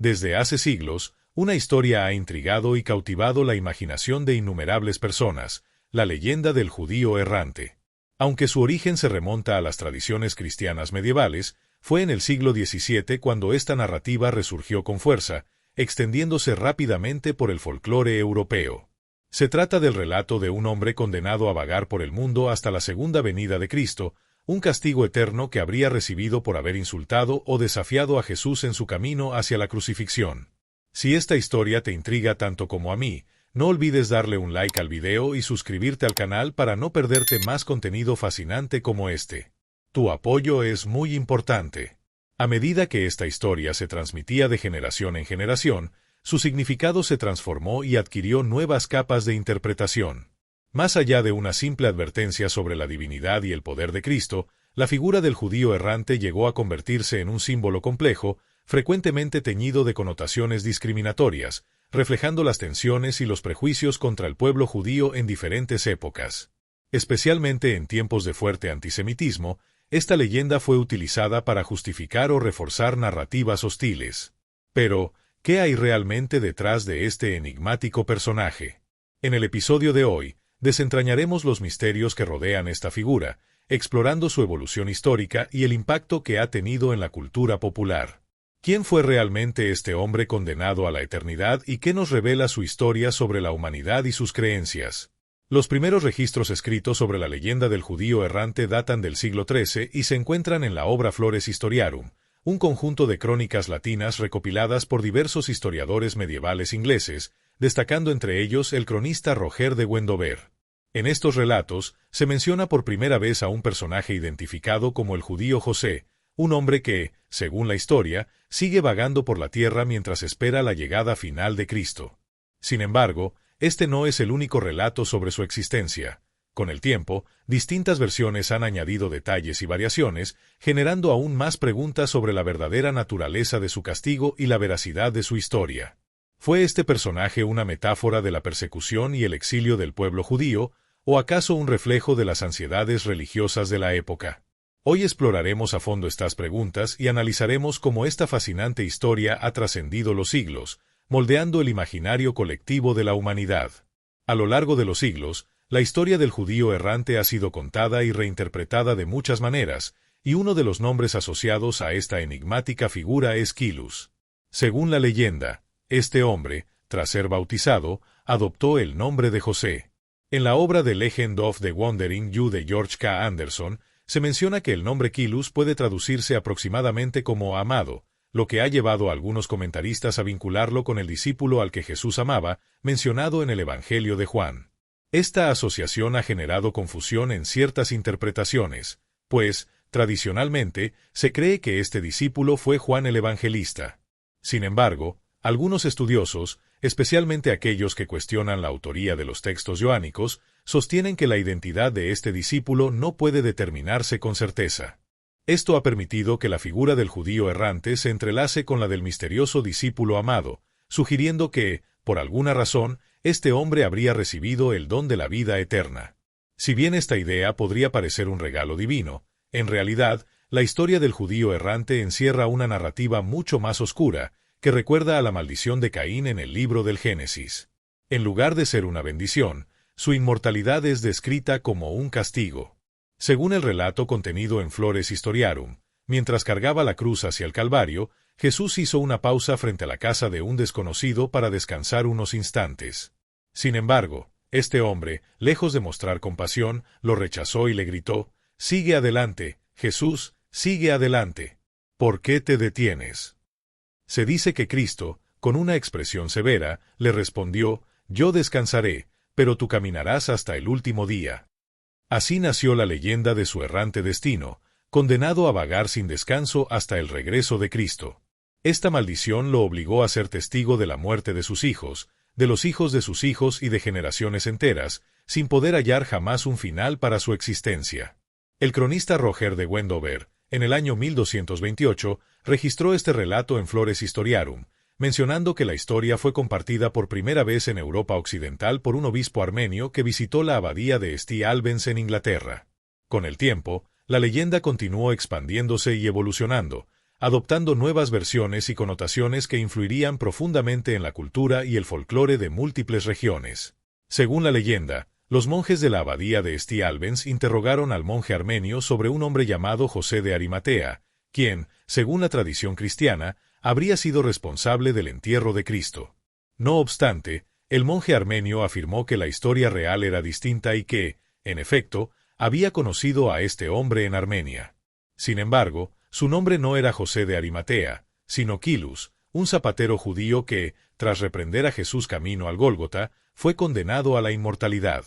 Desde hace siglos, una historia ha intrigado y cautivado la imaginación de innumerables personas, la leyenda del judío errante. Aunque su origen se remonta a las tradiciones cristianas medievales, fue en el siglo XVII cuando esta narrativa resurgió con fuerza, extendiéndose rápidamente por el folclore europeo. Se trata del relato de un hombre condenado a vagar por el mundo hasta la segunda venida de Cristo, un castigo eterno que habría recibido por haber insultado o desafiado a Jesús en su camino hacia la crucifixión. Si esta historia te intriga tanto como a mí, no olvides darle un like al video y suscribirte al canal para no perderte más contenido fascinante como este. Tu apoyo es muy importante. A medida que esta historia se transmitía de generación en generación, su significado se transformó y adquirió nuevas capas de interpretación. Más allá de una simple advertencia sobre la divinidad y el poder de Cristo, la figura del judío errante llegó a convertirse en un símbolo complejo, frecuentemente teñido de connotaciones discriminatorias, reflejando las tensiones y los prejuicios contra el pueblo judío en diferentes épocas. Especialmente en tiempos de fuerte antisemitismo, esta leyenda fue utilizada para justificar o reforzar narrativas hostiles. Pero, ¿qué hay realmente detrás de este enigmático personaje? En el episodio de hoy, desentrañaremos los misterios que rodean esta figura, explorando su evolución histórica y el impacto que ha tenido en la cultura popular. ¿Quién fue realmente este hombre condenado a la eternidad y qué nos revela su historia sobre la humanidad y sus creencias? Los primeros registros escritos sobre la leyenda del judío errante datan del siglo XIII y se encuentran en la obra Flores Historiarum, un conjunto de crónicas latinas recopiladas por diversos historiadores medievales ingleses, destacando entre ellos el cronista Roger de Wendover. En estos relatos, se menciona por primera vez a un personaje identificado como el judío José, un hombre que, según la historia, sigue vagando por la tierra mientras espera la llegada final de Cristo. Sin embargo, este no es el único relato sobre su existencia. Con el tiempo, distintas versiones han añadido detalles y variaciones, generando aún más preguntas sobre la verdadera naturaleza de su castigo y la veracidad de su historia. ¿Fue este personaje una metáfora de la persecución y el exilio del pueblo judío, o acaso un reflejo de las ansiedades religiosas de la época? Hoy exploraremos a fondo estas preguntas y analizaremos cómo esta fascinante historia ha trascendido los siglos, moldeando el imaginario colectivo de la humanidad. A lo largo de los siglos, la historia del judío errante ha sido contada y reinterpretada de muchas maneras, y uno de los nombres asociados a esta enigmática figura es Quilus. Según la leyenda, este hombre, tras ser bautizado, adoptó el nombre de José. En la obra The Legend of the Wandering Jew de George K. Anderson, se menciona que el nombre Quilus puede traducirse aproximadamente como amado, lo que ha llevado a algunos comentaristas a vincularlo con el discípulo al que Jesús amaba, mencionado en el Evangelio de Juan. Esta asociación ha generado confusión en ciertas interpretaciones, pues, tradicionalmente, se cree que este discípulo fue Juan el Evangelista. Sin embargo, algunos estudiosos, especialmente aquellos que cuestionan la autoría de los textos joánicos, sostienen que la identidad de este discípulo no puede determinarse con certeza. Esto ha permitido que la figura del judío errante se entrelace con la del misterioso discípulo amado, sugiriendo que, por alguna razón, este hombre habría recibido el don de la vida eterna. Si bien esta idea podría parecer un regalo divino, en realidad, la historia del judío errante encierra una narrativa mucho más oscura, que recuerda a la maldición de Caín en el libro del Génesis. En lugar de ser una bendición, su inmortalidad es descrita como un castigo. Según el relato contenido en Flores Historiarum, mientras cargaba la cruz hacia el Calvario, Jesús hizo una pausa frente a la casa de un desconocido para descansar unos instantes. Sin embargo, este hombre, lejos de mostrar compasión, lo rechazó y le gritó: «Sigue adelante, Jesús, sigue adelante. ¿Por qué te detienes?». Se dice que Cristo, con una expresión severa, le respondió: «Yo descansaré, pero tú caminarás hasta el último día». Así nació la leyenda de su errante destino, condenado a vagar sin descanso hasta el regreso de Cristo. Esta maldición lo obligó a ser testigo de la muerte de sus hijos, de los hijos de sus hijos y de generaciones enteras, sin poder hallar jamás un final para su existencia. El cronista Roger de Wendover, en el año 1228, registró este relato en Flores Historiarum, mencionando que la historia fue compartida por primera vez en Europa Occidental por un obispo armenio que visitó la abadía de St. Albans en Inglaterra. Con el tiempo, la leyenda continuó expandiéndose y evolucionando, adoptando nuevas versiones y connotaciones que influirían profundamente en la cultura y el folclore de múltiples regiones. Según la leyenda, los monjes de la abadía de St. Albans interrogaron al monje armenio sobre un hombre llamado José de Arimatea, quien, según la tradición cristiana, habría sido responsable del entierro de Cristo. No obstante, el monje armenio afirmó que la historia real era distinta y que, en efecto, había conocido a este hombre en Armenia. Sin embargo, su nombre no era José de Arimatea, sino Quilus, un zapatero judío que, tras reprender a Jesús camino al Gólgota, fue condenado a la inmortalidad.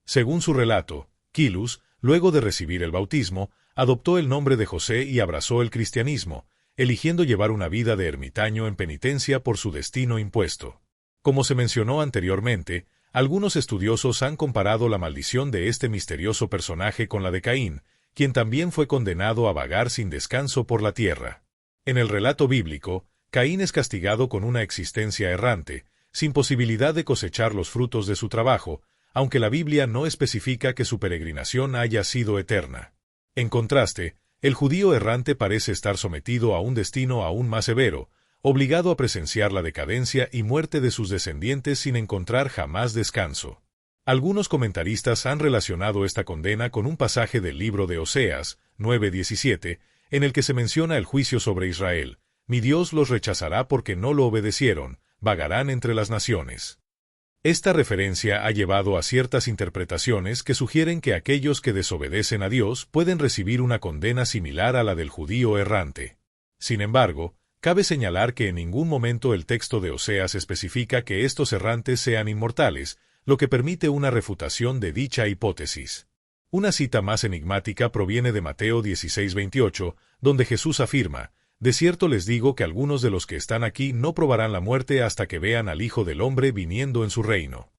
Según su relato, Quilus, luego de recibir el bautismo, adoptó el nombre de José y abrazó el cristianismo, eligiendo llevar una vida de ermitaño en penitencia por su destino impuesto. Como se mencionó anteriormente, algunos estudiosos han comparado la maldición de este misterioso personaje con la de Caín, quien también fue condenado a vagar sin descanso por la tierra. En el relato bíblico, Caín es castigado con una existencia errante, sin posibilidad de cosechar los frutos de su trabajo, aunque la Biblia no especifica que su peregrinación haya sido eterna. En contraste, el judío errante parece estar sometido a un destino aún más severo, obligado a presenciar la decadencia y muerte de sus descendientes sin encontrar jamás descanso. Algunos comentaristas han relacionado esta condena con un pasaje del libro de Oseas, 9:17, en el que se menciona el juicio sobre Israel. Mi Dios los rechazará porque no lo obedecieron, vagarán entre las naciones. Esta referencia ha llevado a ciertas interpretaciones que sugieren que aquellos que desobedecen a Dios pueden recibir una condena similar a la del judío errante. Sin embargo, cabe señalar que en ningún momento el texto de Oseas especifica que estos errantes sean inmortales, lo que permite una refutación de dicha hipótesis. Una cita más enigmática proviene de Mateo 16:28, donde Jesús afirma: de cierto les digo que algunos de los que están aquí no probarán la muerte hasta que vean al Hijo del Hombre viniendo en su reino.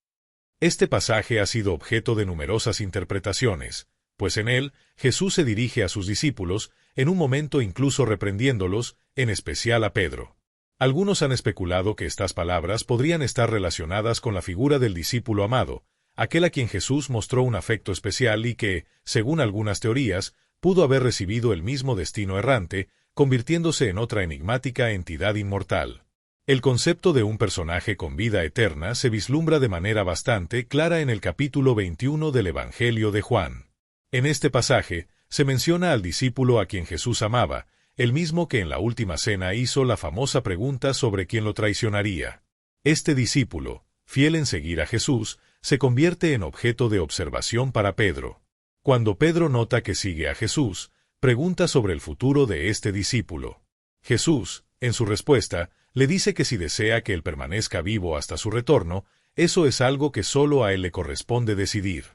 Este pasaje ha sido objeto de numerosas interpretaciones, pues en él Jesús se dirige a sus discípulos, en un momento incluso reprendiéndolos, en especial a Pedro. Algunos han especulado que estas palabras podrían estar relacionadas con la figura del discípulo amado, aquel a quien Jesús mostró un afecto especial y que, según algunas teorías, pudo haber recibido el mismo destino errante, convirtiéndose en otra enigmática entidad inmortal. El concepto de un personaje con vida eterna se vislumbra de manera bastante clara en el capítulo 21 del Evangelio de Juan. En este pasaje, se menciona al discípulo a quien Jesús amaba, el mismo que en la última cena hizo la famosa pregunta sobre quién lo traicionaría. Este discípulo, fiel en seguir a Jesús, se convierte en objeto de observación para Pedro. Cuando Pedro nota que sigue a Jesús, pregunta sobre el futuro de este discípulo. Jesús, en su respuesta, le dice que si desea que él permanezca vivo hasta su retorno, eso es algo que solo a él le corresponde decidir.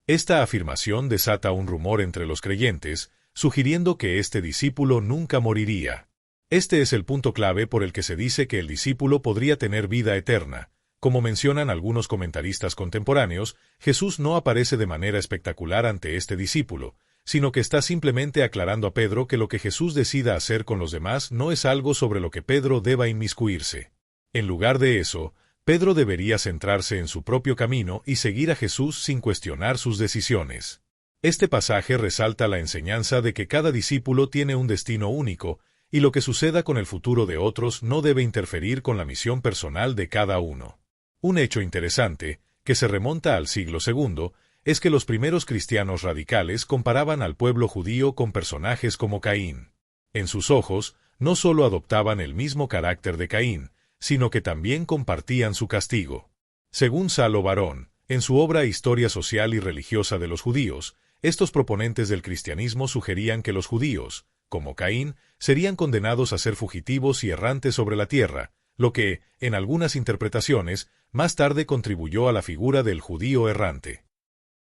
Esta afirmación desata un rumor entre los creyentes, sugiriendo que este discípulo nunca moriría. Este es el punto clave por el que se dice que el discípulo podría tener vida eterna. Como mencionan algunos comentaristas contemporáneos, Jesús no aparece de manera espectacular ante este discípulo, sino que está simplemente aclarando a Pedro que lo que Jesús decida hacer con los demás no es algo sobre lo que Pedro deba inmiscuirse. En lugar de eso, Pedro debería centrarse en su propio camino y seguir a Jesús sin cuestionar sus decisiones. Este pasaje resalta la enseñanza de que cada discípulo tiene un destino único, y lo que suceda con el futuro de otros no debe interferir con la misión personal de cada uno. Un hecho interesante, que se remonta al siglo II, es que los primeros cristianos radicales comparaban al pueblo judío con personajes como Caín. En sus ojos, no solo adoptaban el mismo carácter de Caín, sino que también compartían su castigo. Según Salo Barón, en su obra Historia social y religiosa de los judíos, estos proponentes del cristianismo sugerían que los judíos, como Caín, serían condenados a ser fugitivos y errantes sobre la tierra, lo que, en algunas interpretaciones, más tarde contribuyó a la figura del judío errante.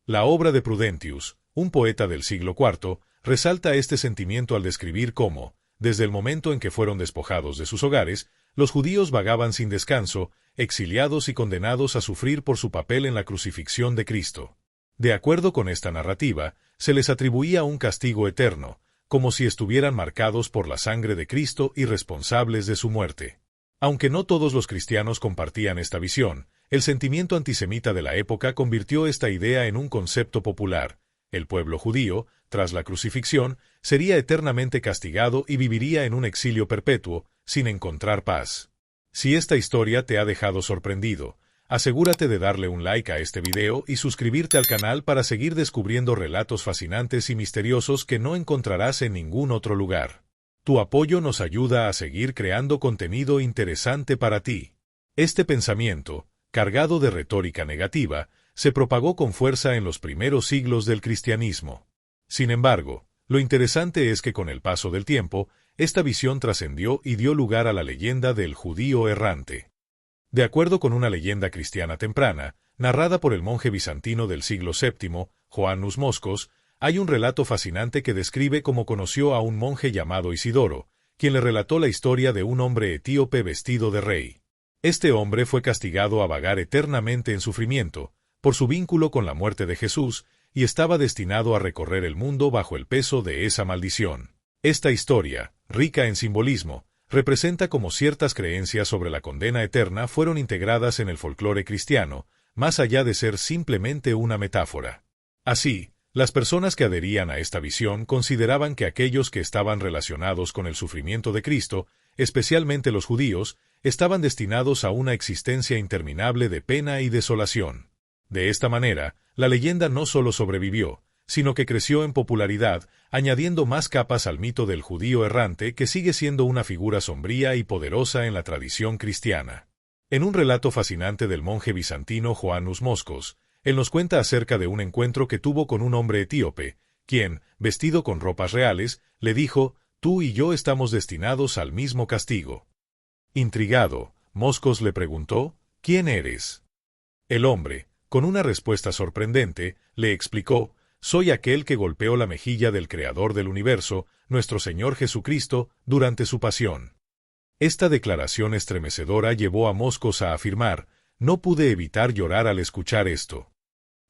La obra de Prudentius, un poeta del siglo IV, resalta este sentimiento al describir cómo, desde el momento en que fueron despojados de sus hogares, los judíos vagaban sin descanso, exiliados y condenados a sufrir por su papel en la crucifixión de Cristo. De acuerdo con esta narrativa, se les atribuía un castigo eterno, como si estuvieran marcados por la sangre de Cristo y responsables de su muerte. Aunque no todos los cristianos compartían esta visión, el sentimiento antisemita de la época convirtió esta idea en un concepto popular, El pueblo judío, tras la crucifixión, sería eternamente castigado y viviría en un exilio perpetuo, sin encontrar paz. Si esta historia te ha dejado sorprendido, asegúrate de darle un like a este video y suscribirte al canal para seguir descubriendo relatos fascinantes y misteriosos que no encontrarás en ningún otro lugar. Tu apoyo nos ayuda a seguir creando contenido interesante para ti. Este pensamiento, cargado de retórica negativa, se propagó con fuerza en los primeros siglos del cristianismo. Sin embargo, lo interesante es que con el paso del tiempo, esta visión trascendió y dio lugar a la leyenda del judío errante. De acuerdo con una leyenda cristiana temprana, narrada por el monje bizantino del siglo VII, Joannus Moscos, hay un relato fascinante que describe cómo conoció a un monje llamado Isidoro, quien le relató la historia de un hombre etíope vestido de rey. Este hombre fue castigado a vagar eternamente en sufrimiento, por su vínculo con la muerte de Jesús, y estaba destinado a recorrer el mundo bajo el peso de esa maldición. Esta historia, rica en simbolismo, representa cómo ciertas creencias sobre la condena eterna fueron integradas en el folclore cristiano, más allá de ser simplemente una metáfora. Así, las personas que adherían a esta visión consideraban que aquellos que estaban relacionados con el sufrimiento de Cristo, especialmente los judíos, estaban destinados a una existencia interminable de pena y desolación. De esta manera, la leyenda no solo sobrevivió, sino que creció en popularidad, añadiendo más capas al mito del judío errante que sigue siendo una figura sombría y poderosa en la tradición cristiana. En un relato fascinante del monje bizantino Joannus Moscos, él nos cuenta acerca de un encuentro que tuvo con un hombre etíope, quien, vestido con ropas reales, le dijo: «Tú y yo estamos destinados al mismo castigo». Intrigado, Moscos le preguntó: «¿Quién eres?». El hombre, con una respuesta sorprendente, le explicó: «Soy aquel que golpeó la mejilla del Creador del universo, nuestro Señor Jesucristo, durante su pasión». Esta declaración estremecedora llevó a Moscos a afirmar: «No pude evitar llorar al escuchar esto».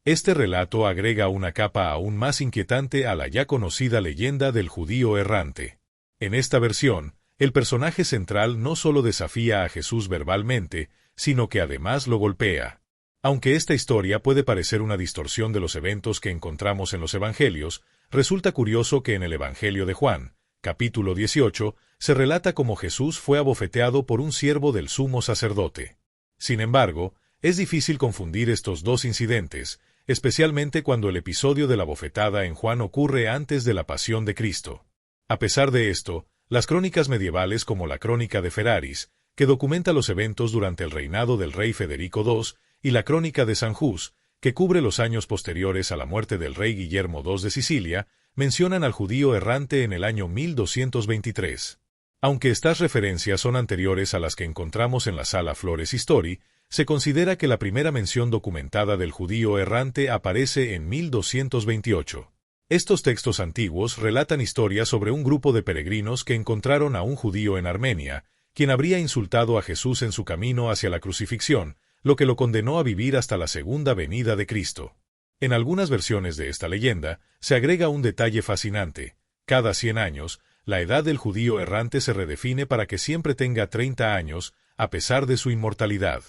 Este relato agrega una capa aún más inquietante a la ya conocida leyenda del judío errante. En esta versión, el personaje central no solo desafía a Jesús verbalmente, sino que además lo golpea. Aunque esta historia puede parecer una distorsión de los eventos que encontramos en los Evangelios, resulta curioso que en el Evangelio de Juan, capítulo 18, se relata cómo Jesús fue abofeteado por un siervo del sumo sacerdote. Sin embargo, es difícil confundir estos dos incidentes, especialmente cuando el episodio de la bofetada en Juan ocurre antes de la pasión de Cristo. A pesar de esto, las crónicas medievales como la Crónica de Feraris, que documenta los eventos durante el reinado del rey Federico II, y la Crónica de San Hus, que cubre los años posteriores a la muerte del rey Guillermo II de Sicilia, mencionan al judío errante en el año 1223. Aunque estas referencias son anteriores a las que encontramos en la Sala Flores History, se considera que la primera mención documentada del judío errante aparece en 1228. Estos textos antiguos relatan historias sobre un grupo de peregrinos que encontraron a un judío en Armenia, quien habría insultado a Jesús en su camino hacia la crucifixión, lo que lo condenó a vivir hasta la segunda venida de Cristo. En algunas versiones de esta leyenda, se agrega un detalle fascinante: cada 100 años, la edad del judío errante se redefine para que siempre tenga 30 años, a pesar de su inmortalidad.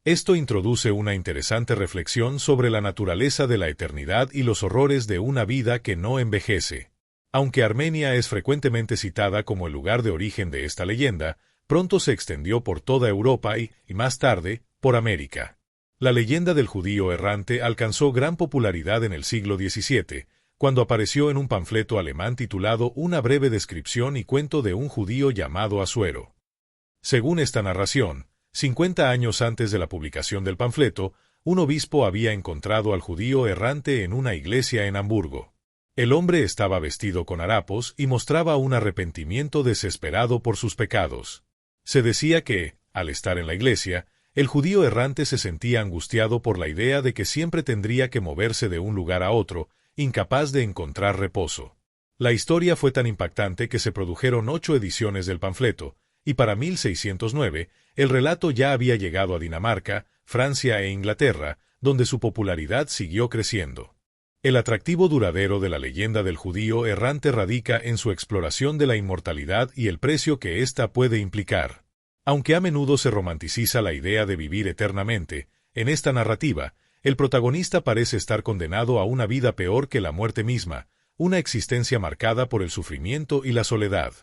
Esto introduce una interesante reflexión sobre la naturaleza de la eternidad y los horrores de una vida que no envejece. Aunque Armenia es frecuentemente citada como el lugar de origen de esta leyenda, pronto se extendió por toda Europa y más tarde, por América. La leyenda del judío errante alcanzó gran popularidad en el siglo XVII, cuando apareció en un panfleto alemán titulado Una breve descripción y cuento de un judío llamado Asuero. Según esta narración, 50 años antes de la publicación del panfleto, un obispo había encontrado al judío errante en una iglesia en Hamburgo. El hombre estaba vestido con harapos y mostraba un arrepentimiento desesperado por sus pecados. Se decía que, al estar en la iglesia, el judío errante se sentía angustiado por la idea de que siempre tendría que moverse de un lugar a otro, incapaz de encontrar reposo. La historia fue tan impactante que se produjeron 8 ediciones del panfleto, y para 1609, el relato ya había llegado a Dinamarca, Francia e Inglaterra, donde su popularidad siguió creciendo. El atractivo duradero de la leyenda del judío errante radica en su exploración de la inmortalidad y el precio que ésta puede implicar. Aunque a menudo se romanticiza la idea de vivir eternamente, en esta narrativa, el protagonista parece estar condenado a una vida peor que la muerte misma, una existencia marcada por el sufrimiento y la soledad.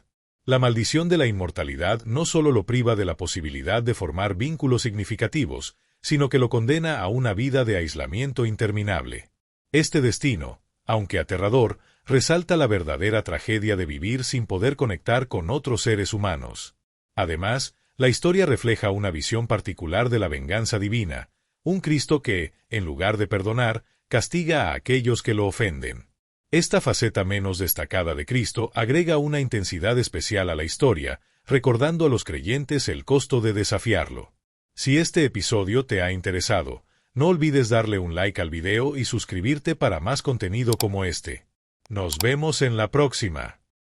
La maldición de la inmortalidad no solo lo priva de la posibilidad de formar vínculos significativos, sino que lo condena a una vida de aislamiento interminable. Este destino, aunque aterrador, resalta la verdadera tragedia de vivir sin poder conectar con otros seres humanos. Además, la historia refleja una visión particular de la venganza divina, un Cristo que, en lugar de perdonar, castiga a aquellos que lo ofenden. Esta faceta menos destacada de Cristo agrega una intensidad especial a la historia, recordando a los creyentes el costo de desafiarlo. Si este episodio te ha interesado, no olvides darle un like al video y suscribirte para más contenido como este. Nos vemos en la próxima.